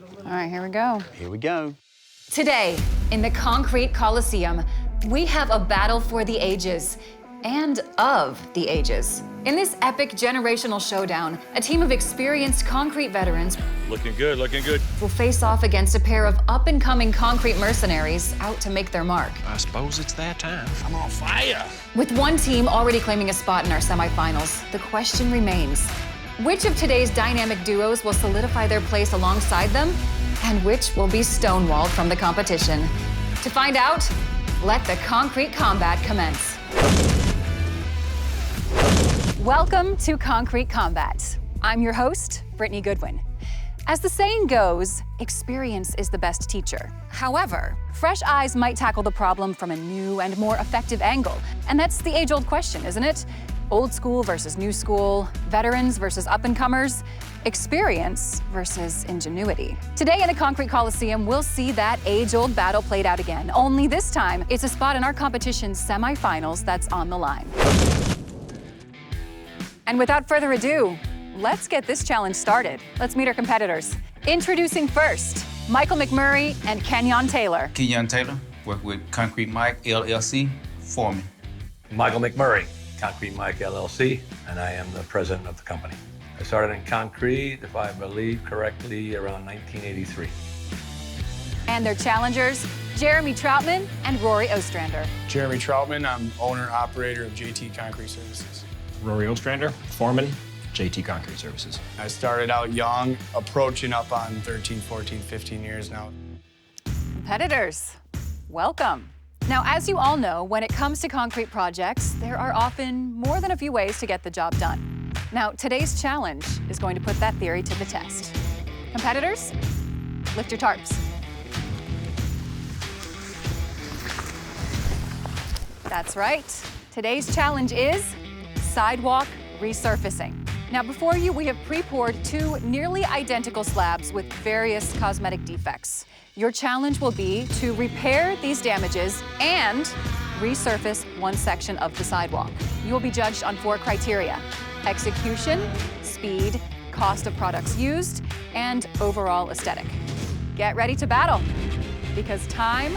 All right, here we go. Here we go. Today, in the Concrete Coliseum, we have a battle for the ages and of the ages. In this epic generational showdown, a team of experienced concrete veterans Looking good, looking good. will face off against a pair of up-and-coming concrete mercenaries out to make their mark. I suppose it's that time. I'm on fire. With one team already claiming a spot in our semifinals, the question remains, which of today's dynamic duos will solidify their place alongside them, and which will be stonewalled from the competition? To find out, let the concrete combat commence. Welcome to Concrete Combat. I'm your host, Brittany Goodwin. As the saying goes, experience is the best teacher. However, fresh eyes might tackle the problem from a new and more effective angle. And that's the age-old question, isn't it? Old school versus new school, veterans versus up-and-comers, experience versus ingenuity. Today in the Concrete Coliseum, we'll see that age-old battle played out again. Only this time, it's a spot in our competition's semifinals that's on the line. And without further ado, let's get this challenge started. Let's meet our competitors. Introducing first, Michael McMurray and Kenyon Taylor. Kenyon Taylor, work with Concrete Mike, LLC, foreman. Michael McMurray, Concrete Mike LLC, and I am the president of the company. I started in concrete, if I believe correctly, around 1983. And their challengers, Jeremy Troutman and Rory Ostrander. Jeremy Troutman, I'm owner-operator of JT Concrete Services. Rory Ostrander, foreman, JT Concrete Services. I started out young, approaching up on 13, 14, 15 years now. Competitors, welcome. Now, as you all know, when it comes to concrete projects, there are often more than a few ways to get the job done. Now, today's challenge is going to put that theory to the test. Competitors, lift your tarps. That's right. Today's challenge is sidewalk resurfacing. Now, before you, we have pre-poured two nearly identical slabs with various cosmetic defects. Your challenge will be to repair these damages and resurface one section of the sidewalk. You will be judged on 4 criteria: execution, speed, cost of products used, and overall aesthetic. Get ready to battle, because time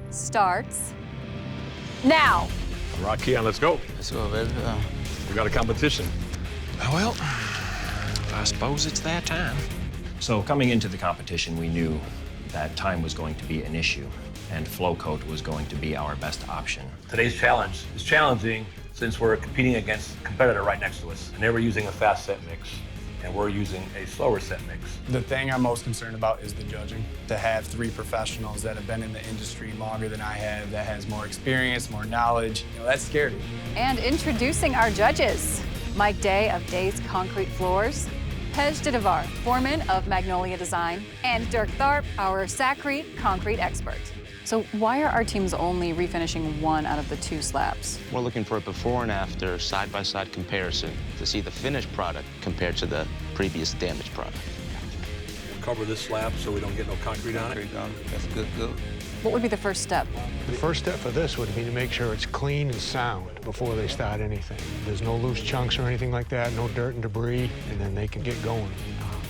starts now. Rock Keon, let's go. Let's go, baby. We got a competition. Well, I suppose it's that time. So coming into the competition, we knew that time was going to be an issue, and flow coat was going to be our best option. Today's challenge is challenging since we're competing against a competitor right next to us, and they were using a fast set mix, and we're using a slower set mix. The thing I'm most concerned about is the judging. To have 3 professionals that have been in the industry longer than I have, that has more experience, more knowledge, that's scary. And introducing our judges, Mike Day of Day's Concrete Floors, Pej Didavar, foreman of Magnolia Design, and Dirk Tharp, our Sakrete concrete expert. So why are our teams only refinishing one out of the 2 slabs? We're looking for a before and after side-by-side comparison to see the finished product compared to the previous damaged product. We'll cover this slab so we don't get no concrete on it. That's good. What would be the first step? The first step for this would be to make sure it's clean and sound before they start anything. There's no loose chunks or anything like that, no dirt and debris, and then they can get going.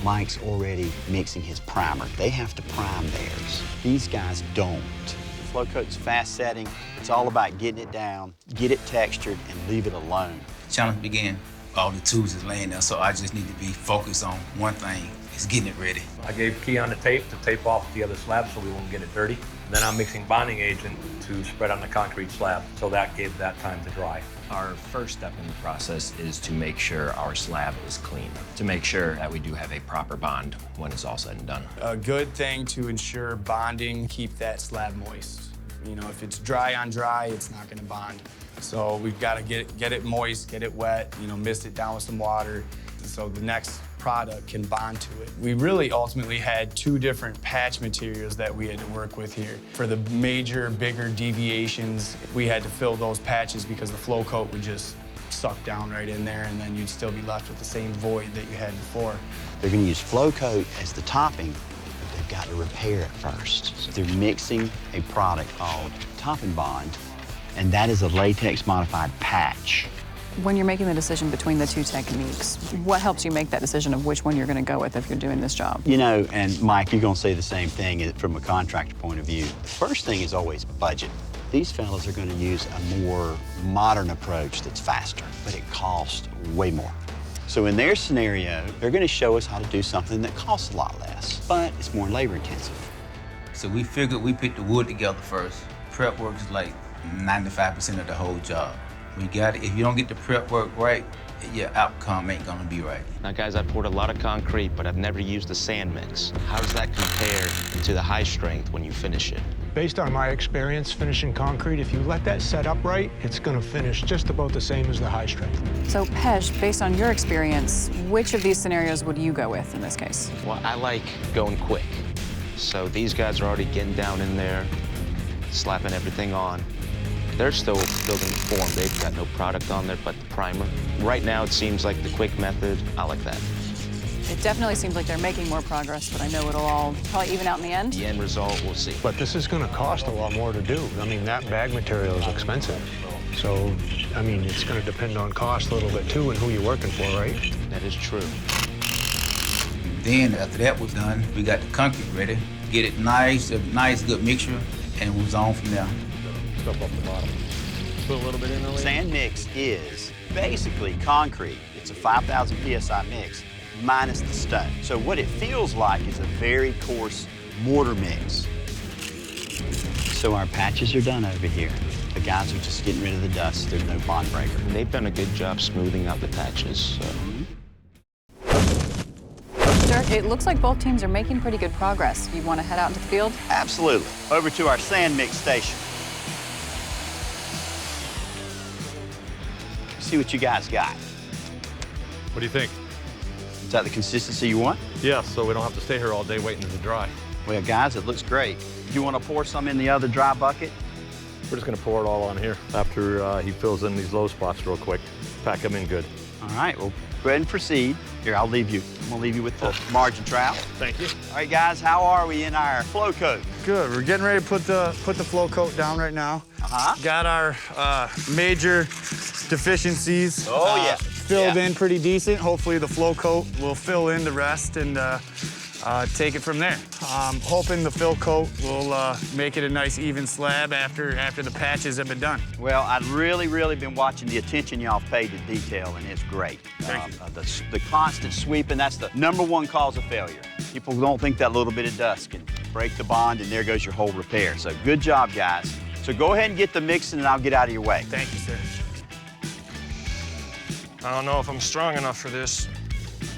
Mike's already mixing his primer. They have to prime theirs. These guys don't. Flow coat's fast setting. It's all about getting it down, get it textured, and leave it alone. Challenge began. All the tools is laying there, so I just need to be focused on one thing. It's getting it ready. I gave Keon the tape to tape off the other slab so we won't get it dirty. And then I'm mixing bonding agent to spread on the concrete slab, so that gave that time to dry. Our first step in the process is to make sure our slab is clean, to make sure that we do have a proper bond when it's all said and done. A good thing to ensure bonding, keep that slab moist. If it's dry on dry, it's not gonna bond. So we've gotta get it moist, get it wet, mist it down with some water, so the next product can bond to it. We really ultimately had 2 different patch materials that we had to work with here. For the major, bigger deviations, we had to fill those patches because the flow coat would just suck down right in there, and then you'd still be left with the same void that you had before. They're going to use flow coat as the topping, but they've got to repair it first. So they're mixing a product called Top and Bond, and that is a latex modified patch. When you're making the decision between the two techniques, what helps you make that decision of which one you're going to go with if you're doing this job? You know, and Mike, you're going to say the same thing from a contractor point of view. The first thing is always budget. These fellas are going to use a more modern approach that's faster, but it costs way more. So in their scenario, they're going to show us how to do something that costs a lot less, but it's more labor intensive. So we figured we put the wood together first. Prep work is like 95% of the whole job. We got it. If you don't get the prep work right, your outcome ain't gonna be right. Now, guys, I poured a lot of concrete, but I've never used a sand mix. How does that compare to the high strength when you finish it? Based on my experience finishing concrete, if you let that set up right, it's gonna finish just about the same as the high strength. So, Pesh, based on your experience, which of these scenarios would you go with in this case? Well, I like going quick. So these guys are already getting down in there, slapping everything on. They're still building the form. They've got no product on there but the primer. Right now, it seems like the quick method. I like that. It definitely seems like they're making more progress, but I know it'll all probably even out in the end. The end result, we'll see. But this is gonna cost a lot more to do. I mean, that bag material is expensive. So, I mean, it's gonna depend on cost a little bit too and who you're working for, right? That is true. Then after that was done, we got the concrete ready. Get it nice, a nice good mixture, and it was on from there. Stuff off the bottom. Put a little bit in there. Sand mix is basically concrete. It's a 5,000 PSI mix minus the stone. So what it feels like is a very coarse mortar mix. So our patches are done over here. The guys are just getting rid of the dust. There's no bond breaker. They've done a good job smoothing out the patches. So. Dirk, it looks like both teams are making pretty good progress. You want to head out into the field? Absolutely. Over to our sand mix station. See what you guys got. What do you think? Is that the consistency you want? Yeah, so we don't have to stay here all day waiting to dry. Well, guys, it looks great. You want to pour some in the other dry bucket? We're just gonna pour it all on here after he fills in these low spots real quick. Pack them in good. All right, well, go ahead and proceed. Here, I'm gonna leave you with the margin trowel. Thank you. All right, guys, how are we in our flow coat? Good. We're getting ready to put the flow coat down right now. Uh-huh. Got our major deficiencies filled in pretty decent. Hopefully the flow coat will fill in the rest and take it from there. Hoping the fill coat will make it a nice even slab after the patches have been done. Well, I've really been watching the attention y'all paid to detail, and it's great. Thank you. The constant sweeping, that's the #1 cause of failure. People don't think that little bit of dust can break the bond, and there goes your whole repair. So good job, guys. So go ahead and get the mixing, and I'll get out of your way. Thank you, sir. I don't know if I'm strong enough for this.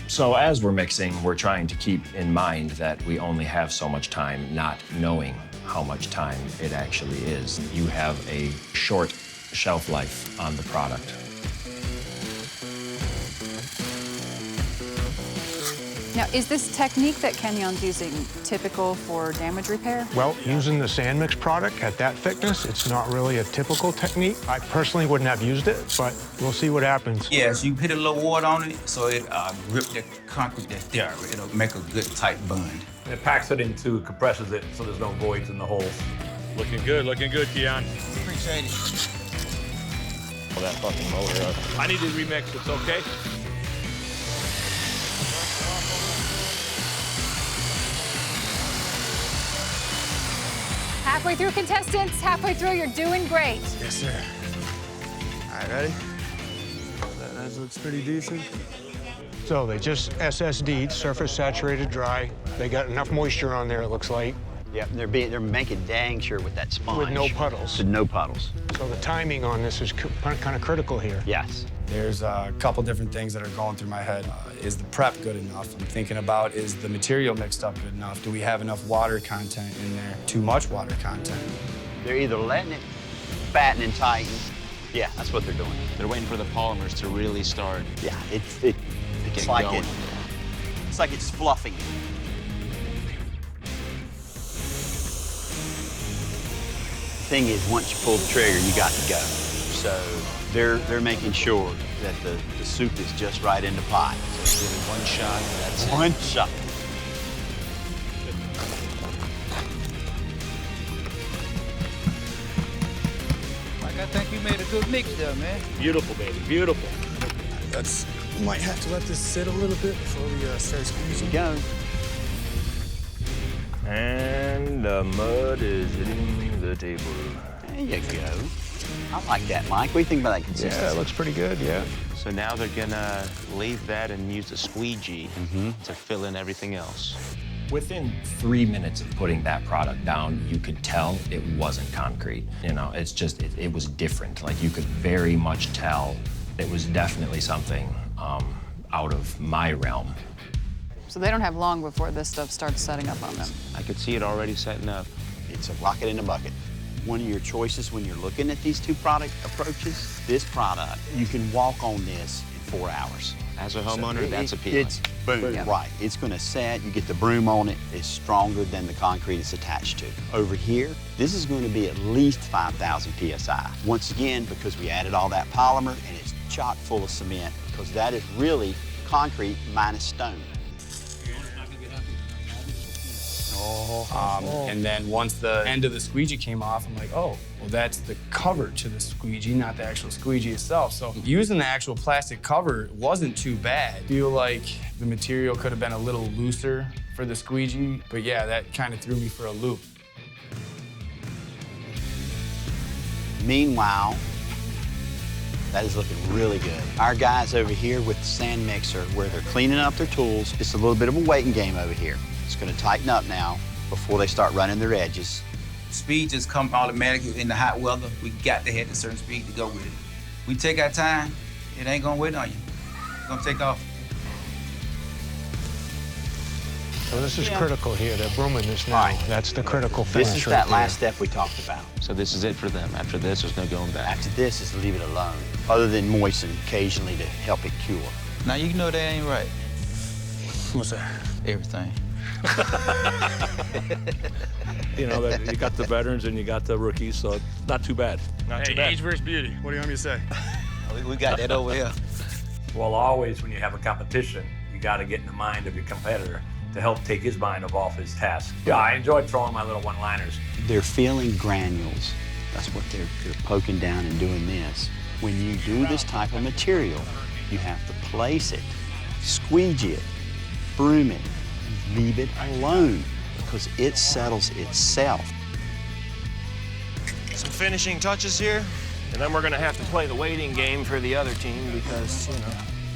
So as we're mixing, we're trying to keep in mind that we only have so much time, not knowing how much time it actually is. You have a short shelf life on the product. Now, is this technique that Kenyon's using typical for damage repair? Well, using the sand mix product at that thickness, it's not really a typical technique. I personally wouldn't have used it, but we'll see what happens. Yeah, so you put a little water on it so it grip the concrete that's there. It'll make a good tight bond. It packs it into, compresses it so there's no voids in the holes. Looking good, Keon. Appreciate it. Pull that fucking motor up. I need to remix, it's okay? Halfway through, contestants. Halfway through, you're doing great. Yes, sir. All right, ready? That looks pretty decent. So they just SSD'd, surface saturated dry. They got enough moisture on there, it looks like. Yep, they're making dang sure with that sponge. With no puddles. With no puddles. So the timing on this is kind of critical here. Yes. There's a couple different things that are going through my head. Is the prep good enough? I'm thinking about, is the material mixed up good enough? Do we have enough water content in there? Too much water content? They're either letting it fatten and tighten. Yeah, that's what they're doing. They're waiting for the polymers to really start. Yeah, it's like like it's like it's fluffing. The thing is, once you pull the trigger, you got to go. So they're making sure that the soup is just right in the pot. So it's really one shot, that's it. One shot. Mike, I think you made a good mix there, man. Beautiful, baby, beautiful. We might have to let this sit a little bit before we start squeezing. Here we go. And the mud is hitting the table. There you go. I like that, Mike. What do you think about that consistency? Yeah, it looks pretty good, yeah. So now they're gonna leave that and use the squeegee to fill in everything else. Within 3 minutes of putting that product down, you could tell it wasn't concrete. You know, it's just, it was different. Like, you could very much tell it was definitely something out of my realm. So they don't have long before this stuff starts setting up on them. I could see it already setting up. It's a rocket in a bucket. One of your choices when you're looking at these two product approaches, this product, you can walk on this in 4 hours. As a homeowner, that's appealing. It's boom, right. It's gonna set, you get the broom on it, it's stronger than the concrete it's attached to. Over here, this is gonna be at least 5,000 PSI. Once again, because we added all that polymer and it's chock full of cement, because that is really concrete minus stone. And then once the end of the squeegee came off, I'm like, oh, well, that's the cover to the squeegee, not the actual squeegee itself. So using the actual plastic cover wasn't too bad. I feel like the material could have been a little looser for the squeegee, but yeah, that kind of threw me for a loop. Meanwhile, that is looking really good. Our guys over here with the sand mixer, where they're cleaning up their tools, it's a little bit of a waiting game over here. It's gonna tighten up now before they start running their edges. Speed just come automatically in the hot weather. We got to hit a certain speed to go with it. We take our time, it ain't gonna wait on you. It's gonna take off. So this is critical here. They're brooming this now. Right. That's the critical finish. This is right that there. last step we talked about. So this is it for them. After this, there's no going back. After this is leave it alone, other than moisten occasionally to help it cure. Now you know that ain't right. What's that? Everything. You know, you got the veterans and you got the rookies, so it's not too bad. Not too bad. Age versus beauty. What do you want me to say? We got that over here. Well, always when you have a competition, you got to get in the mind of your competitor to help take his mind off his task. Yeah, I enjoyed throwing my little one-liners. They're feeling granules. That's what they're poking down and doing this. When you do this type of material, you have to place it, squeegee it, broom it, and leave it alone because it settles itself. Some finishing touches here, and then we're gonna have to play the waiting game for the other team because, you know,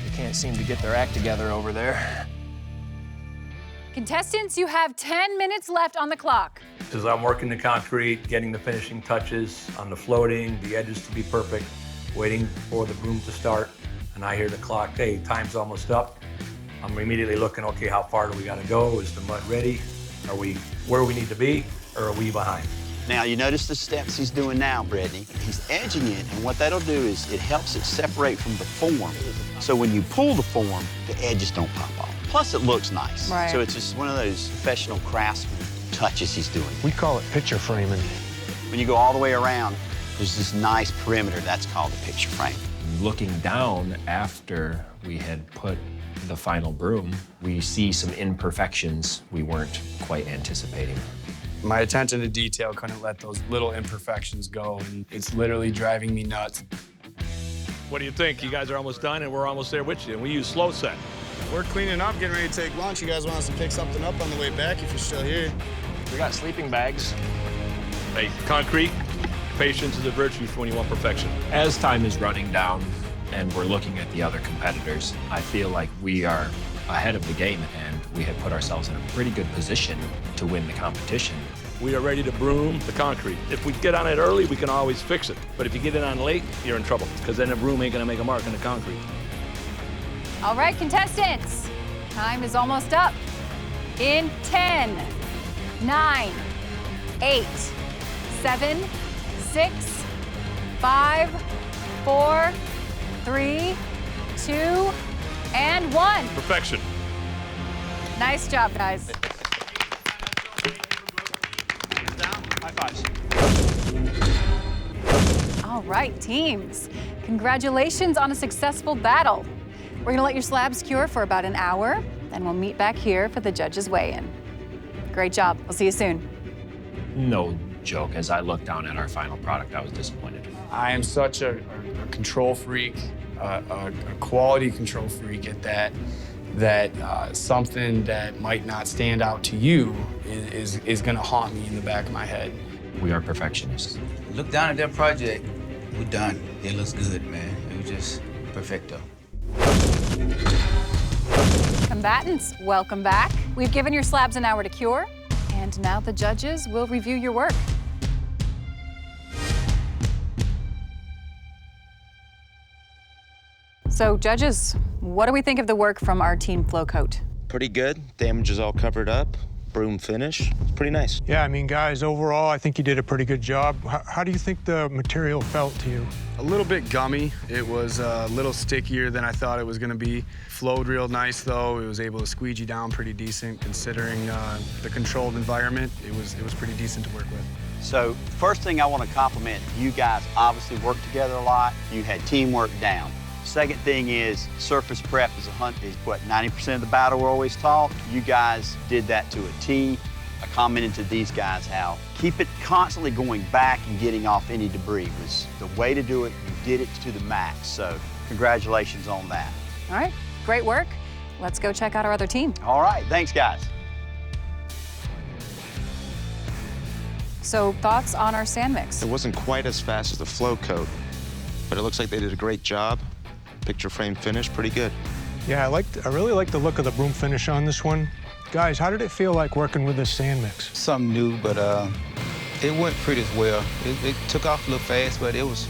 they can't seem to get their act together over there. Contestants, you have 10 minutes left on the clock. As I'm working the concrete, getting the finishing touches on the floating, the edges to be perfect, waiting for the broom to start, and I hear the clock, hey, time's almost up. I'm immediately looking, okay, how far do we gotta go? Is the mud ready? Are we where we need to be, or are we behind? Now, you notice the steps he's doing now, Brittany. He's edging it, and what that'll do is it helps it separate from the form. So when you pull the form, the edges don't pop off. Plus, it looks nice. Right. So it's just one of those professional craftsman touches he's doing. We call it picture framing. When you go all the way around, there's this nice perimeter. That's called the picture frame. Looking down after we had put the final broom, we see some imperfections we weren't quite anticipating. My attention to detail couldn't let those little imperfections go, and it's literally driving me nuts. What do you think? You guys are almost done, and we're almost there with you. And we use slow set. We're cleaning up, getting ready to take lunch. You guys want us to pick something up on the way back if you're still here? We got sleeping bags. Hey, concrete, patience is a virtue when you want perfection. As time is running down and we're looking at the other competitors, I feel like we are ahead of the game and we had put ourselves in a pretty good position to win the competition. We are ready to broom the concrete. If we get on it early, we can always fix it. But if you get it on late, you're in trouble, because then the broom ain't gonna make a mark on the concrete. All right, contestants, time is almost up. In 10, 9, 8, 7, 6, 5, 4, 3, 2, and 1. Perfection. Nice job, guys. High fives. All right, teams. Congratulations on a successful battle. We're gonna let your slabs cure for about an hour, then we'll meet back here for the judges' weigh-in. Great job. We'll see you soon. No joke. As I looked down at our final product, I was disappointed. I am such a control freak, a quality control freak at that something that might not stand out to you is gonna haunt me in the back of my head. We are perfectionists. Look down at that project. We're done. It looks good, man. It was just perfecto. Combatants, welcome back. We've given your slabs an hour to cure, and now the judges will review your work. So, judges, what do we think of the work from our team Flow Coat? Pretty good. Damage is all covered up. Broom finish. It's pretty nice. Yeah, I mean, guys, overall, I think you did a pretty good job. How do you think the material felt to you? A little bit gummy. It was a little stickier than I thought it was gonna be. Flowed real nice though. It was able to squeegee down pretty decent considering the controlled environment. It was pretty decent to work with. So first thing I want to compliment, you guys obviously worked together a lot. You had teamwork down. Second thing is surface prep is what 90% of the battle we're always taught. You guys did that to a T. I commented to these guys how keep it constantly going back and getting off any debris was the way to do it. You did it to the max. So congratulations on that. All right, great work. Let's go check out our other team. All right, thanks guys. So thoughts on our sand mix? It wasn't quite as fast as the Flow Coat, but it looks like they did a great job. Picture frame finish, pretty good. Yeah, I really like the look of the broom finish on this one. Guys, how did it feel like working with this sand mix? Something new, but it went pretty well. It took off a little fast, but it was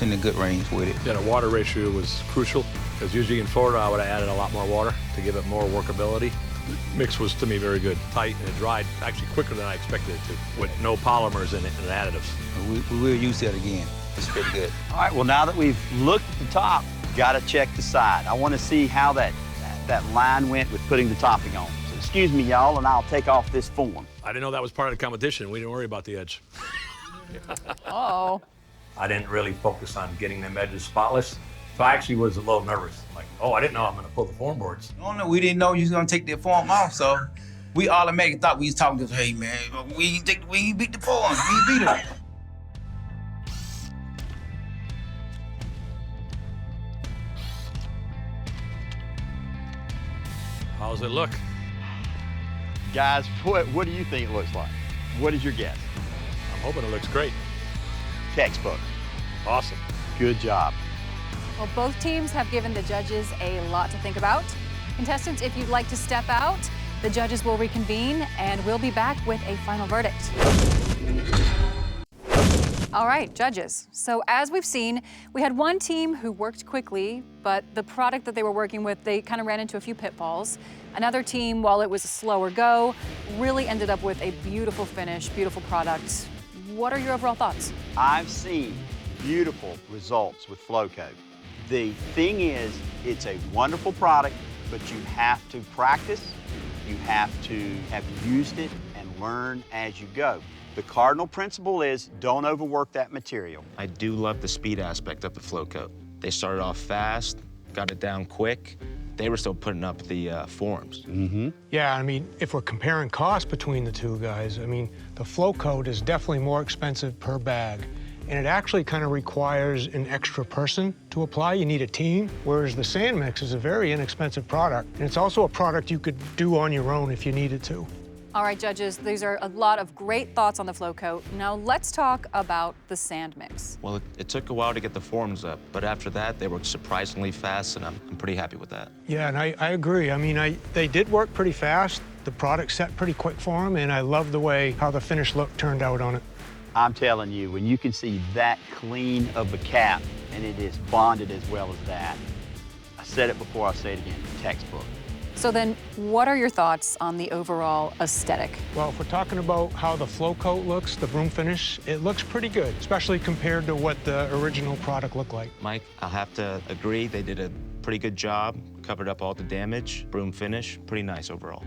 in a good range with it. Yeah, the water ratio was crucial, because usually in Florida I would have added a lot more water to give it more workability. The mix was, to me, very good. Tight, and it dried actually quicker than I expected it to, with no polymers in it and additives. We will use that again. It's pretty good. All right, well, now that we've looked at the top, got to check the side. I want to see how that line went with putting the topping on. So excuse me, y'all, and I'll take off this form. I didn't know that was part of the competition. We didn't worry about the edge. Uh-oh. I didn't really focus on getting them edges spotless, so I actually was a little nervous. Like, oh, I didn't know I'm going to pull the form boards. Oh, no, we didn't know you was going to take the form off, so we automatically thought we was talking to, hey, man, we ain't beat the form. We beat it. How's it look? Guys, what do you think it looks like? What is your guess? I'm hoping it looks great. Textbook. Awesome. Good job. Well, both teams have given the judges a lot to think about. Contestants, if you'd like to step out, the judges will reconvene and we'll be back with a final verdict. All right, judges. So as we've seen, we had one team who worked quickly, but the product that they were working with, they kind of ran into a few pitfalls. Another team, while it was a slower go, really ended up with a beautiful finish, beautiful product. What are your overall thoughts? I've seen beautiful results with Flow Coat. The thing is, it's a wonderful product, but you have to practice, you have to have used it and learn as you go. The cardinal principle is don't overwork that material. I do love the speed aspect of the Flow Coat. They started off fast, got it down quick. They were still putting up the forms. Mm-hmm. Yeah, I mean, if we're comparing cost between the two guys, I mean, the Flow Coat is definitely more expensive per bag. And it actually kind of requires an extra person to apply. You need a team, whereas the sand mix is a very inexpensive product. And it's also a product you could do on your own if you needed to. All right, judges, these are a lot of great thoughts on the Flow Coat. Now let's talk about the sand mix. Well, it took a while to get the forms up, but after that, they worked surprisingly fast, and I'm pretty happy with that. Yeah, and I agree. I mean, they did work pretty fast. The product set pretty quick for them, and I love the way how the finished look turned out on it. I'm telling you, when you can see that clean of a cap and it is bonded as well as that, I said it before, I'll say it again, textbook. So then, what are your thoughts on the overall aesthetic? Well, if we're talking about how the Flow Coat looks, the broom finish, it looks pretty good, especially compared to what the original product looked like. Mike, I'll have to agree. They did a pretty good job, covered up all the damage, broom finish, pretty nice overall.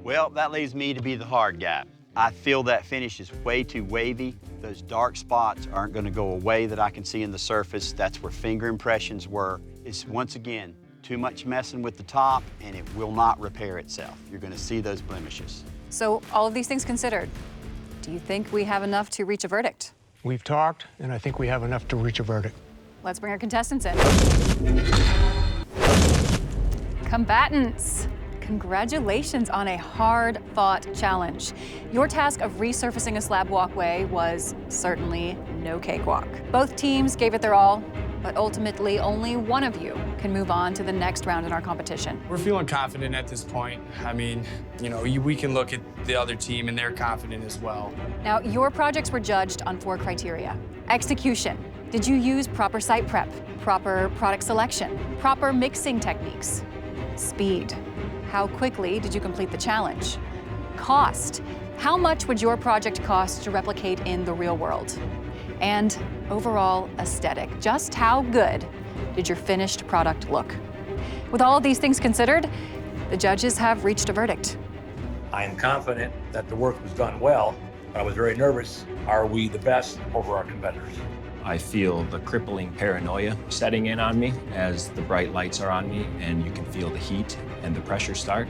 Well, that leaves me to be the hard guy. I feel that finish is way too wavy. Those dark spots aren't going to go away that I can see in the surface. That's where finger impressions were. It's, once again, too much messing with the top, and it will not repair itself. You're going to see those blemishes. So all of these things considered, Do you think we have enough to reach a verdict? We've talked, and I think we have enough to reach a verdict. Let's bring our contestants in. Combatants, congratulations on a hard-fought challenge. Your task of resurfacing a slab walkway was certainly no cakewalk. Both teams gave it their all, but ultimately only one of you can move on to the next round in our competition. We're feeling confident at this point. I mean, you know, we can look at the other team and they're confident as well. Now, your projects were judged on 4 criteria. Execution. Did you use proper site prep, proper product selection, proper mixing techniques? Speed. How quickly did you complete the challenge? Cost. How much would your project cost to replicate in the real world? And overall aesthetic. Just how good did your finished product look? With all of these things considered, the judges have reached a verdict. I am confident that the work was done well, but I was very nervous. Are we the best over our competitors? I feel the crippling paranoia setting in on me as the bright lights are on me and you can feel the heat and the pressure start.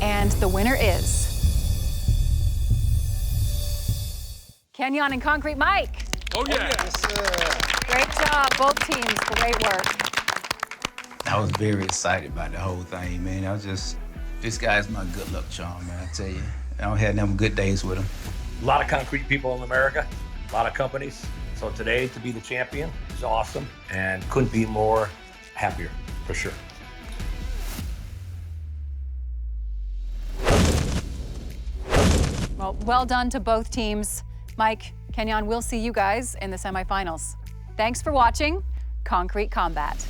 And the winner is Kenyon and Concrete Mike. Oh, yeah. Great job, both teams, great work. I was very excited about the whole thing, man. This guy's my good luck charm, man, I tell you. I don't have them good days with him. A lot of concrete people in America, a lot of companies. So today to be the champion is awesome and couldn't be more happier, for sure. Well done to both teams. Mike, Kenyon, we'll see you guys in the semifinals. Thanks for watching Concrete Combat.